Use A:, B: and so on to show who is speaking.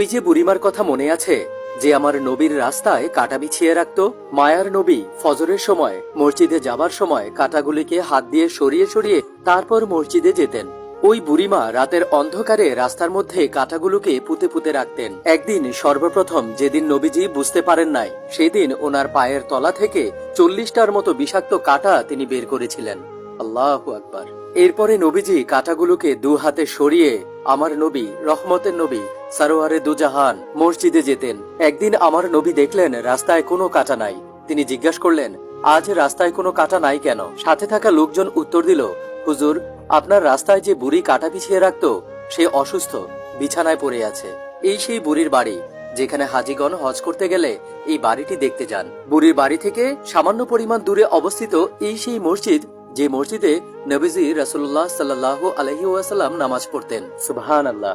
A: ওই যে বুড়িমার কথা মনে আছে, যে আমার নবীর রাস্তায় কাঁটা বিছিয়ে রাখত? মায়ার নবী ফজরের সময় মসজিদে যাবার সময় কাঁটাগুলিকে হাত দিয়ে সরিয়ে সরিয়ে তারপর মসজিদে যেতেন। ওই বুড়িমা রাতের অন্ধকারে রাস্তার মধ্যে কাঁটাগুলোকে পুঁতে পুঁতে রাখতেন। একদিন সর্বপ্রথম যেদিন নবীজি বুঝতে পারেন নাই, সেদিন ওনার পায়ের তলা থেকে 40টার মতো বিষাক্ত কাঁটা তিনি বের করেছিলেন। আল্লাহু আকবার। এরপরে নবীজি কাঁটাগুলোকে দু হাতে সরিয়ে আমার নবী, রহমতের নবী, সারোয়ারে দুজাহান মসজিদে যেতেন। একদিন আমার নবী দেখলেন রাস্তায় কোনো কাঁটা নাই। তিনি জিজ্ঞাসা করলেন, আজ রাস্তায় কোনো কাঁটা নাই কেন? সাথে থাকা লোকজন উত্তর দিল, হুজুর, আপনার রাস্তায় যে বুড়ি কাঁটা বিছিয়ে রাখত, সে অসুস্থ, বিছানায় পড়ে আছে। এই সেই বুড়ির বাড়ি, যেখানে হাজিগণ হজ করতে গেলে এই বাড়িটি দেখতে যান। বুড়ির বাড়ি থেকে সামান্য পরিমাণ দূরে অবস্থিত এই সেই মসজিদ, যে মসজিদে নবীজি রাসূলুল্লাহ সাল্লাল্লাহু আলাইহি ওয়াসাল্লাম নামাজ পড়তেন। সুবহানাল্লাহ।